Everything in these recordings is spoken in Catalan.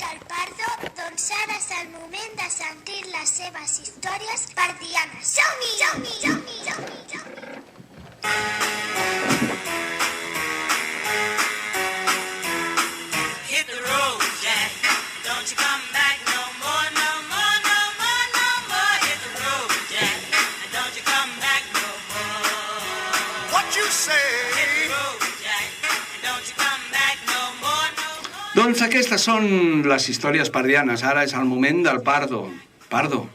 del Pardo, doncs ara és el moment de sentir les seves històries pardianes. Som-hi! Som-hi! Som-hi! Som-hi! Som-hi! Hit the road, Jack. Don't you come back no more, no more, no more, no more. Hit the road, Jack. And don't you come back no more. What you say? Hit the road, Jack. And don't you come back no more, no more. Doncs aquestes són les històries pardianes. Ara és el moment del Pardo. Pardo,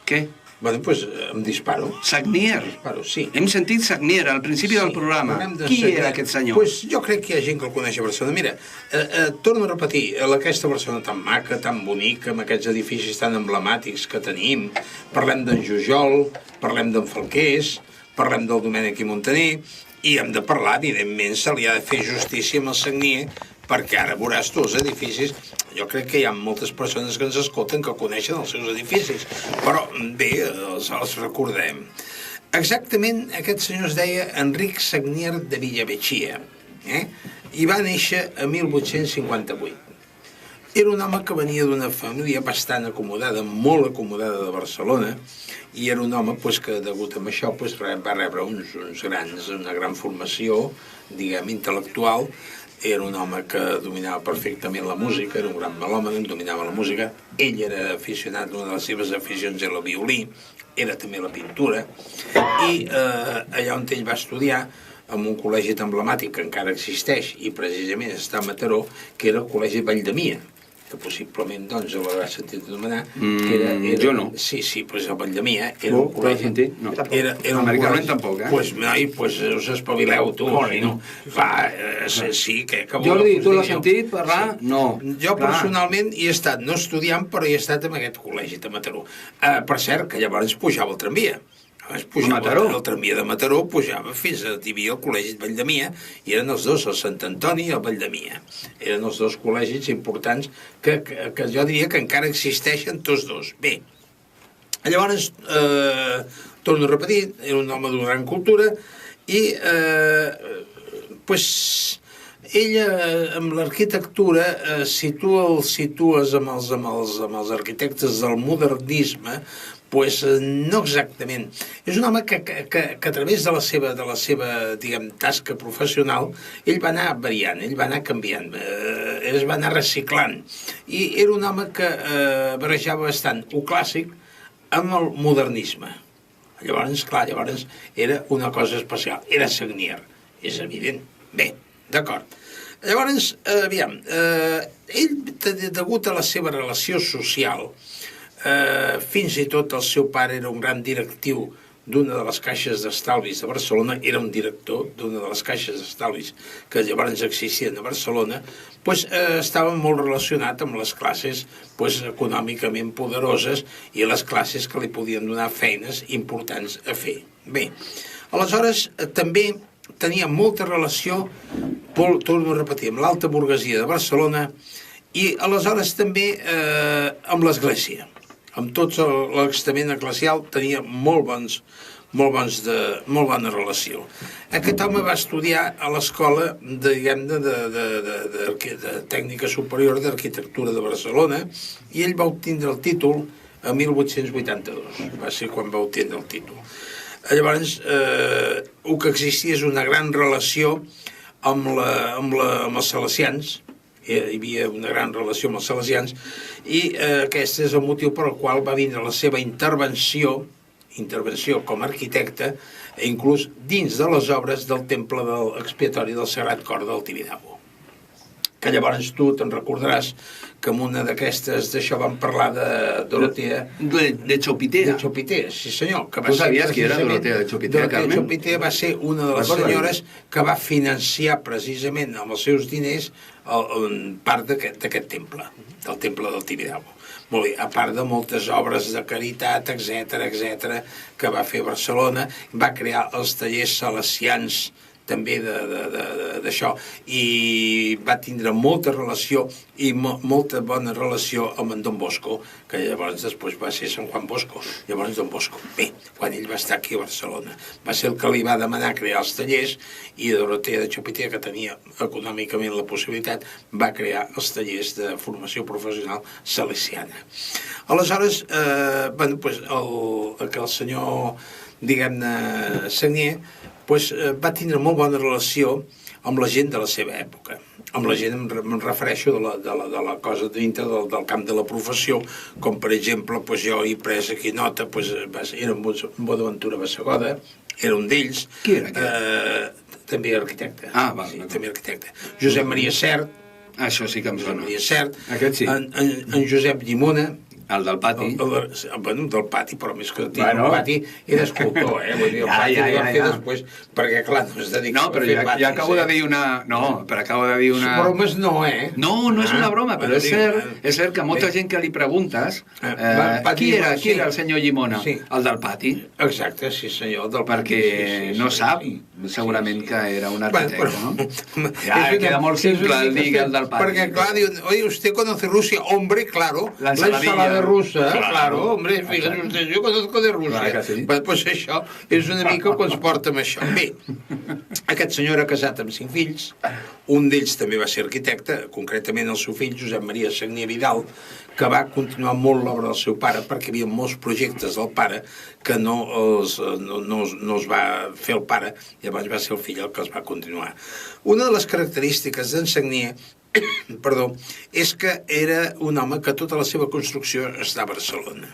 què? Bueno, doncs em disparo. Sagnier. Disparo, sí. Hem sentit Sagnier al principi del programa. Qui era aquest senyor? Pues jo crec que hi ha gent que el coneix a Barcelona. Mira, torno a repetir, aquesta Barcelona tan maca, tan bonica, amb aquests edificis tan emblemàtics que tenim. Parlem d'en Jujol, parlem d'en Falqués, parlem del Domènec i Montaner, i hem de parlar, evidentment, se li ha de fer justícia amb el Sagnier, perquè ara veuràs tu els edificis. Jo crec que hi ha moltes persones que ens escolten que coneixen els seus edificis, però bé, els recordem. Exactament, aquest senyor es deia Enric Sagnier de Villavechia, i va néixer a 1858. Era un home que venia d'una família bastant acomodada, molt acomodada de Barcelona, i era un home que, degut a això, va rebre una gran formació, diguem, intel·lectual. Era un home que dominava perfectament la música, era un gran melòman, dominava la música. Ell era aficionat, una de les seves aficions era el violí, era també la pintura, i allà on ell va estudiar, en un col·legi emblemàtic que encara existeix, i precisament està a Mataró, que era el Col·legi Valldemia, que possiblement, doncs, l'hauràs sentit anomenar. Jo no. Sí, però és el Valldemia. Era un col·legi... No. Americament tampoc, eh? Doncs, noi, us espavileu, tu. Sí, que Jordi, tu l'has sentit parlar? No. Jo personalment hi he estat, no estudiant, però hi he estat en aquest col·legi de Mataró. Per cert, que llavors pujava el tramvia. El tramvia de Mataró pujava fins a hi havia el col·legi de Valldemia, i eren els dos, el Sant Antoni i el Valldemia. Eren els dos col·legis importants que jo diria que encara existeixen tots dos. Bé, llavors, torno a repetir, era un home d'una gran cultura, i ella, amb l'arquitectura, si tu el situes amb els arquitectes del modernisme, no exactament. És un home que a través de la seva diguem, tasca professional, ell va anar variant, ell va anar canviant, es va anar reciclant. I era un home que barrejava bastant el clàssic amb el modernisme. Llavors, clar, era una cosa especial. Era Sagnier, és evident. Bé, d'acord. Llavors, aviam, ell, degut a la seva relació social, fins i tot el seu pare era un gran directiu d'una de les caixes d'estalvis de Barcelona, era un director d'una de les caixes d'estalvis que llavors existien a Barcelona, estava molt relacionat amb les classes econòmicament poderoses i les classes que li podien donar feines importants a fer. Bé, aleshores també tenia molta relació, torno a repetir, amb l'alta burguesia de Barcelona i aleshores també amb l'Església. Amb tot l'estament eclesial tenia molt bona relació. Aquest home va estudiar a l'escola de tècnica superior d'arquitectura de Barcelona i ell va obtindre el títol a 1882. Va ser quan va obtindre el títol. Llavors, el que existia és una gran relació amb els salesians. Hi havia una gran relació amb els salesians i aquest és el motiu per al qual va vindre la seva intervenció com a arquitecte, inclús dins de les obres del temple expiatori del Sagrat Cor del Tibidabo. Que llavors tu te'n recordaràs que en una d'aquestes d'això vam parlar de Dorotea... De Chopitea. De Chopitea, sí senyor. Tu sabies qui era Dorotea de Chopitea, Carmen? Dorotea de Chopitea va ser una de les senyores que va financiar precisament amb els seus diners part d'aquest temple, del temple del Tibidabo. Molt bé, a part de moltes obres de caritat, etc., que va fer Barcelona, va crear els tallers salesians també d'això, i va tindre molta relació i molta bona relació amb en Don Bosco, que llavors després va ser Sant Juan Bosco. Llavors Don Bosco, bé, quan ell va estar aquí a Barcelona, va ser el que li va demanar crear els tallers, i Dorotea de Chopitea, que tenia econòmicament la possibilitat, va crear els tallers de formació professional salesiana. Aleshores, bueno, pues el senyor, diguem-ne, Sagnier, pues, va tindre molt bona relació amb la gent de la seva època. Amb la gent em refereixo de la cosa dintre del camp de la professió, com per exemple, pues, jo he pres aquí nota, pues, era en Bonaventura Bassegoda, era un d'ells. Qui era aquest? També arquitecte. Ah, val. Sí, també arquitecte. Josep Maria Sert. Això sí que em sona. Josep Maria Sert. Aquest sí. En Josep Llimona. El del pati. Bueno, del pati, però més que el pati era escultor, Vull dir, el pati el va fer després, perquè clar, no es dedica a fer patis. No, però ja acabo de dir una... No, però acabo de dir una... Bromes no, No, no és una broma, però és cert que molta gent que li preguntes qui era el senyor Llimona? El del pati. Exacte, sí senyor, el del pati. Perquè no sap, segurament que era un arquitecte, no? Ja queda molt simple el dir el del pati. Perquè clar, diuen, oye, usted conoce Rusia, hombre, claro, la ensalada rusa, claro, hombre, fíjate usted, yo conozco de Rússia. Sí. Pues això és una mica que ens porta amb això. Bé, aquest senyor era casat amb 5 fills, un d'ells també va ser arquitecte, concretament el seu fill, Josep Maria Sagnier Vidal, que va continuar molt l'obra del seu pare, perquè hi havia molts projectes del pare que no es va fer el pare, llavors va ser el fill el que els va continuar. Una de les característiques d'en Sagnier és que era un home que tota la seva construcció està a Barcelona.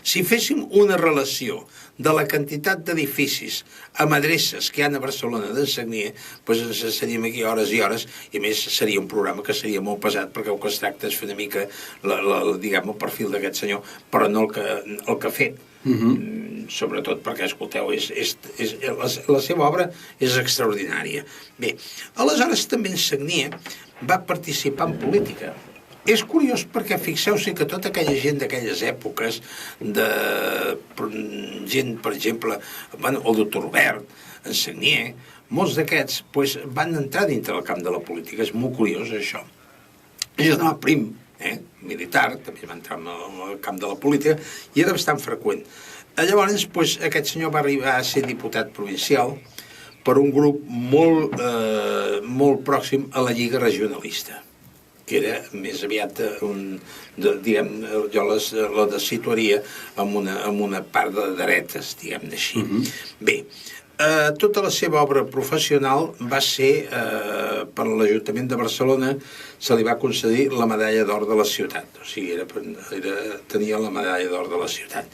Si féssim una relació de la quantitat d'edificis amb adreces que hi ha a Barcelona d'en Sagnier, doncs ens estaríem aquí hores i hores, i a més seria un programa que seria molt pesat, perquè el que es tracta és fer una mica diguem, el perfil d'aquest senyor, però no el que ha fet. Sobretot perquè, escolteu, la seva obra és extraordinària. Bé, aleshores també en Sagnier va participar en política. És curiós perquè fixeu-se que tota aquella gent d'aquelles èpoques, gent, per exemple, el doctor Robert, en Sagnier, molts d'aquests van entrar dintre del camp de la política. És molt curiós, això. Ell anava prim, militar, també va entrar en el camp de la política, i era bastant freqüent. Llavors, aquest senyor va arribar a ser diputat provincial per un grup molt pròxim a la Lliga Regionalista, que era més aviat diguem, jo la situaria amb una part de dretes, diguem-ne així. Bé, tota la seva obra professional va ser, per l'Ajuntament de Barcelona, se li va concedir la medalla d'or de la ciutat, o sigui, tenia la medalla d'or de la ciutat.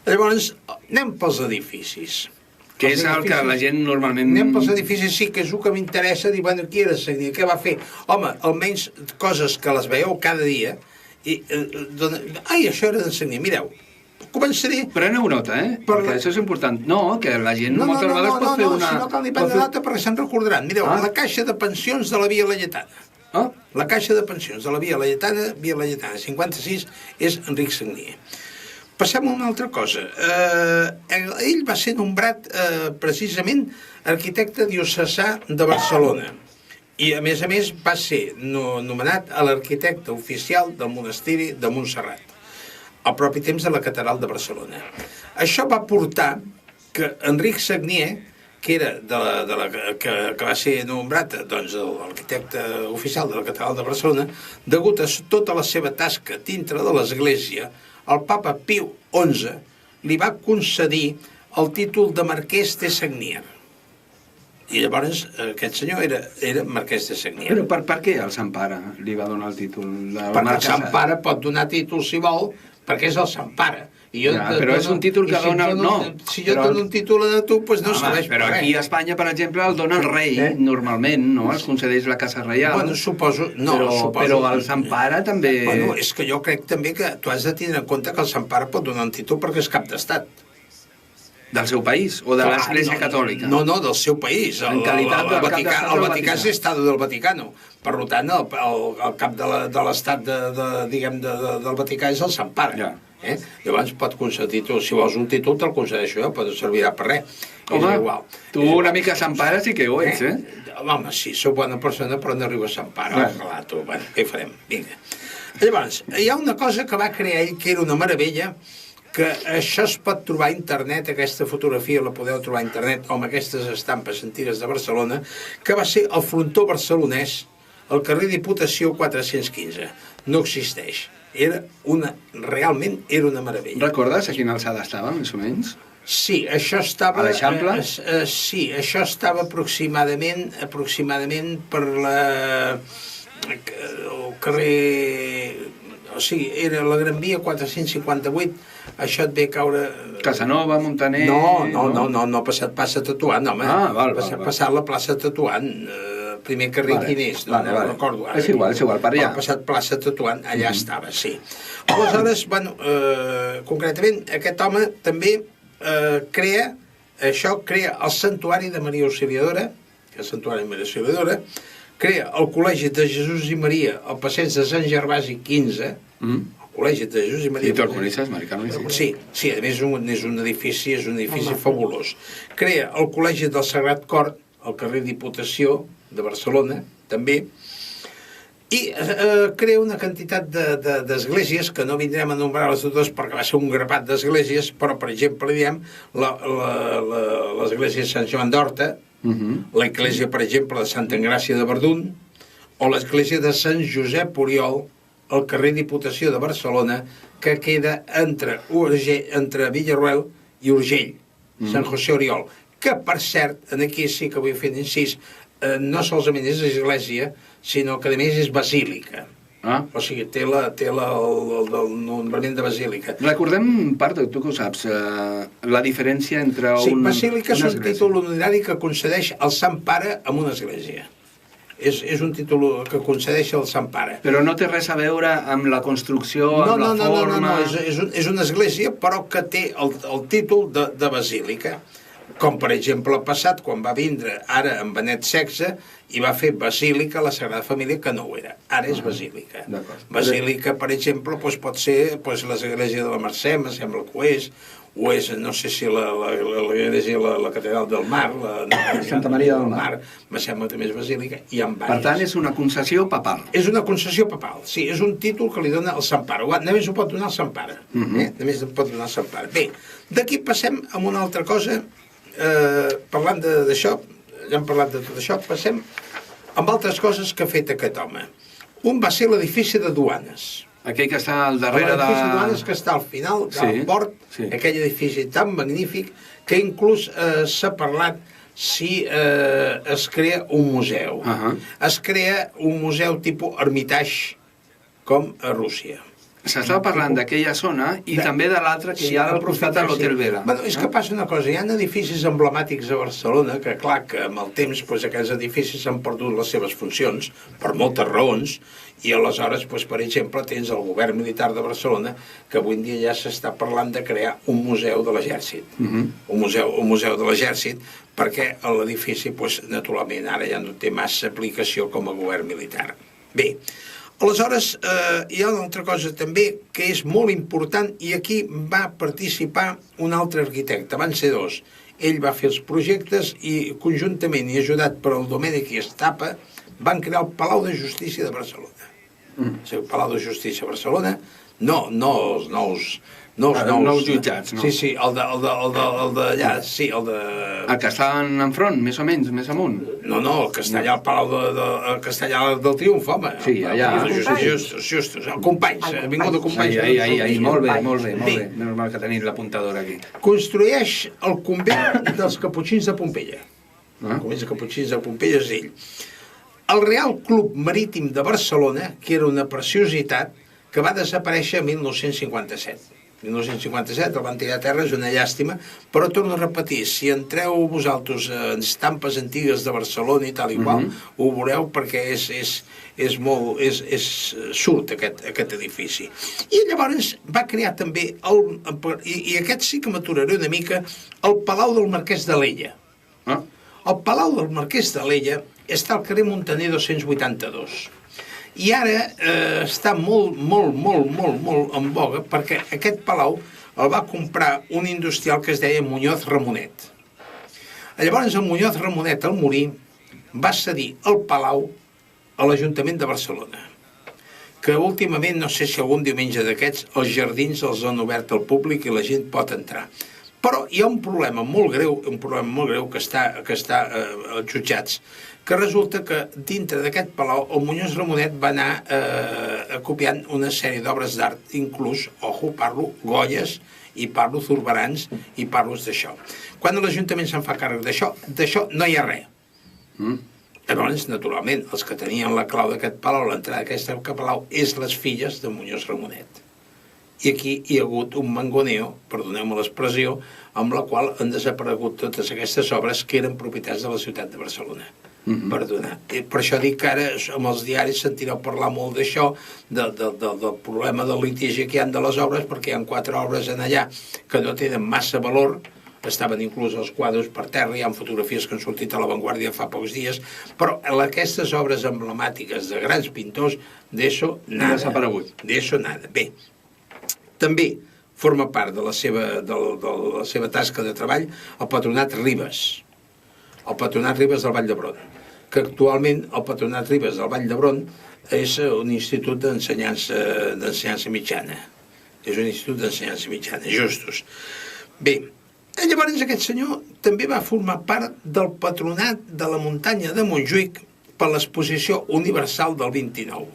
Llavors, anem pels edificis. Que és el que la gent normalment... Anem pels edificis, sí, que és el que m'interessa, dir, bueno, qui era Sagnier, què va fer? Home, almenys coses que les veieu cada dia, i ai, això era de Sagnier, mireu, començaré... Preneu nota, perquè això és important. No, que la gent moltes vegades pot fer una... No cal ni prendre nota perquè se'n recordaran. Mireu, la caixa de pensions de la Via Laietana. La caixa de pensions de la Via Laietana, 56, és Enric Sagnier. Passem a una altra cosa. Ell va ser nombrat precisament arquitecte diocesà de Barcelona i a més va ser nomenat a l'arquitecte oficial del monastiri de Montserrat al propi temps de la catedral de Barcelona. Això va portar que Enric Sagnier, que va ser nombrat l'arquitecte oficial de la catedral de Barcelona, degut a tota la seva tasca dintre de l'església, el papa Piu XI li va concedir el títol de marquès de Sagnier. I llavors aquest senyor era marquès de Sagnier. Però per què el Sant Pare li va donar el títol? Perquè el Sant Pare pot donar títol si vol, perquè és el Sant Pare. Però és un títol que dona... Si jo dono un títol a tu, doncs no serveix per res. Però aquí a Espanya, per exemple, el dona el rei, normalment, no? Els concedeix la Casa Reial. Bueno, suposo... Però el Sant Pare també... Bueno, és que jo crec també que tu has de tindre en compte que el Sant Pare pot donar un títol perquè és cap d'estat. Del seu país? O de l'Església Catòlica? No, del seu país. El Vaticà és Estado del Vaticano. Per tant, el cap de l'estat del Vaticà és el Sant Pare. Llavors pot concedir tu, si vols un títol te'l concedeixo jo, però no servirà per res. Home, tu una mica Sant Pare sí que ho ets, Home, sí, sóc bona persona, però no arribo a Sant Pare, relato. Bueno, què farem? Vinga. Llavors, hi ha una cosa que va crear ell que era una meravella, que això es pot trobar a internet, aquesta fotografia la podeu trobar a internet, o amb aquestes estampes antigues de Barcelona, que va ser el frontó barcelonès, al carrer Diputació 415. No existeix. Realment era una meravella. Recordes a quina alçada estava, més o menys? Sí, això estava... A l'Eixample? Sí, això estava aproximadament per el carrer... O sigui, era la Gran Via 458, això et ve a caure... Casanova, Montaner... No, passa Tatuant, home. Passat la plaça Tatuant, primer carrer quin és, no recordo ara. És igual, per allà. Passat plaça Tatuant, allà estava, sí. Aleshores, bueno, concretament, aquest home també crea el Santuari de Maria Auxiliadora, que és el Santuari de Maria Auxiliadora, crea el Col·legi de Jesús i Maria al passeig de Sant Gervasi 15, el Col·legi de Jesús i Maria... I tu el coneixes, Maricano? Sí, a més és un edifici fabulós. Crea el Col·legi del Sagrat Cor, al carrer Diputació de Barcelona, també, i crea una quantitat d'esglésies, que no vindrem a nombrar-les totes perquè va ser un grapat d'esglésies, però, per exemple, diem l'església de Sant Joan d'Horta, l'església, per exemple, de Santa Engràcia de Verdun, o l'església de Sant Josep Oriol, al carrer Diputació de Barcelona, que queda entre Villarroel i Urgell, Sant José Oriol, que, per cert, aquí sí que vull fer incís, no solament és església, sinó que a més és basílica. O sigui, té el nombrament de basílica. Recordem, part, tu que ho saps, la diferència entre Sí, basílica és un títol honorari que concedeix el Sant Pare amb una església. És un títol que concedeix el Sant Pare. Però no té res a veure amb la construcció, amb la forma... No, és una església, però que té el títol de basílica. Com, per exemple, el passat, quan va vindre ara en Benet XVI i va fer basílica a la Sagrada Família, que no ho era. Ara és basílica. Basílica, per exemple, pot ser l'església de la Mercè, me sembla que ho és, no sé si l'església de la Catedral del Mar, Santa Maria del Mar, me sembla que també és basílica, i en Per tant, és una concessió papal. És una concessió papal, sí, és un títol que li dona el Sant Pare. Només ho pot donar el Sant Pare. Només ho pot donar el Sant Pare. Bé, d'aquí passem a una altra cosa. Parlant d'això, ja hem parlat de tot això, passem amb altres coses que ha fet aquest home. Un va ser l'edifici de duanes. Aquell que està al darrere de... L'edifici de duanes que està al final del port, aquell edifici tan magnífic que inclús s'ha parlat si es crea un museu. Es crea un museu tipus Hermitage, com a Rússia. S'estava parlant d'aquella zona i també de l'altra que hi ha al costat de l'Hotel Vela. Bueno, és que passa una cosa, hi ha edificis emblemàtics a Barcelona que, clar, que amb el temps aquests edificis han perdut les seves funcions per moltes raons, i aleshores, per exemple, tens el govern militar de Barcelona que avui en dia ja s'està parlant de crear un museu de l'exèrcit. Un museu de l'exèrcit, perquè l'edifici, naturalment, ara ja no té massa aplicació com a govern militar. Bé, aleshores, hi ha una altra cosa també que és molt important, i aquí va participar un altre arquitecte, van ser dos. Ell va fer els projectes i conjuntament i ajudat per el Domènec i Estapa van crear el Palau de Justícia de Barcelona. El Palau de Justícia de Barcelona, no els nous jutjats, no? Sí, el d'allà, sí, el de... El que estan enfront, més o menys, més amunt. No, el que està allà al Palau el que està allà del Triomf, home. Sí, allà. Justos, Companys, ha vingut de Companys. Ai, molt bé. Menys mal que tenim l'apuntadora aquí. Construeix el convent dels Caputxins de Pompeia. El convent dels Caputxins de Pompeia és ell. El Real Club Marítim de Barcelona, que era una preciositat, que va desaparèixer en 1957. 1957 el van tirar a terra, és una llàstima, però torno a repetir, si entreu vosaltres en estampes antigues de Barcelona i tal i qual, ho veureu perquè surt aquest edifici. I llavors va crear també, i aquest sí que m'aturaré una mica, el Palau del Marquès d'Alella. El Palau del Marquès d'Alella està al carrer Montaner 282. I ara està molt en boga perquè aquest palau el va comprar un industrial que es deia Muñoz Ramonet. Llavors el Muñoz Ramonet, al morir, va cedir el palau a l'Ajuntament de Barcelona, que últimament, no sé si algun diumenge d'aquests, els jardins els han obert al públic i la gent pot entrar. Però hi ha un problema molt greu que està als jutjats, que resulta que dintre d'aquest palau el Muñoz Ramonet va anar copiant una sèrie d'obres d'art, inclús, ojo, parlo Goyes i parlo Zurbarans i parlo d'això. Quan l'Ajuntament se'n fa càrrec d'això no hi ha res. Llavors, naturalment, els que tenien la clau d'aquest palau, l'entrada d'aquest palau, és les filles de Muñoz Ramonet. I aquí hi ha hagut un mangoneo, perdoneu-me l'expressió, amb la qual han desaparegut totes aquestes obres que eren propietats de la ciutat de Barcelona. Perdona. Per això dic que ara amb els diaris sentireu parlar molt d'això, del problema del litigi que hi ha de les obres, perquè hi ha 4 obres en allà que no tenen massa valor, estaven inclús els quadres per terra, hi ha fotografies que han sortit a La Vanguardia fa pocs dies, però aquestes obres emblemàtiques de grans pintors, d'això nada. Desaparegut. D'això nada. Bé, també forma part de la seva tasca de treball el Patronat Ribes. El Patronat Ribes del Vall d'Hebron, que actualment el Patronat Ribes del Vall d'Hebron és un institut d'ensenyança mitjana. És un institut d'ensenyança mitjana, justos. Bé, llavors aquest senyor també va formar part del Patronat de la muntanya de Montjuïc per l'exposició universal del 29,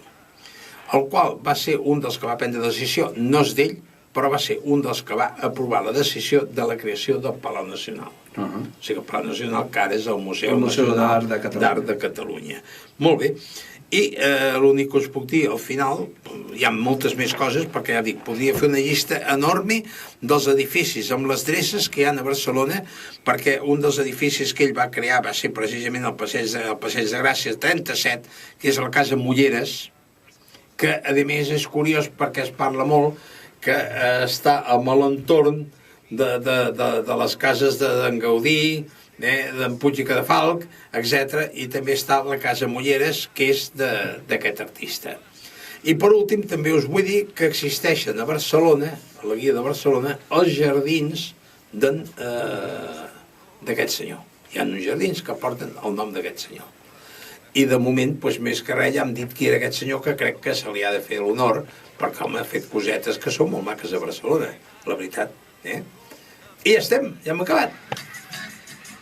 el qual va ser un dels que va prendre decisió, no és d'ell, però va ser un dels que va aprovar la decisió de la creació del Palau Nacional. O sigui, el Palau Nacional, que ara és el Museu d'Art de Catalunya. Molt bé. I l'únic que us puc dir, al final, hi ha moltes més coses, perquè ja dic, podria fer una llista enorme dels edificis amb les dreces que hi ha a Barcelona, perquè un dels edificis que ell va crear va ser precisament el Passeig de Gràcia 37, que és la Casa Mulleres, que a més és curiós perquè es parla molt que està a l'entorn de les cases d'en Gaudí, d'en Puig i Cadafalch, etc. I també està la Casa Mulleres, que és d'aquest artista. I per últim també us vull dir que existeixen a Barcelona, a la guia de Barcelona, els jardins d'aquest senyor. Hi ha uns jardins que porten el nom d'aquest senyor. I de moment, més que res, ja hem dit qui era aquest senyor, que crec que se li ha de fer l'honor, perquè home, ha fet cosetes que són molt maques a Barcelona, la veritat. I ja estem, ja hem acabat.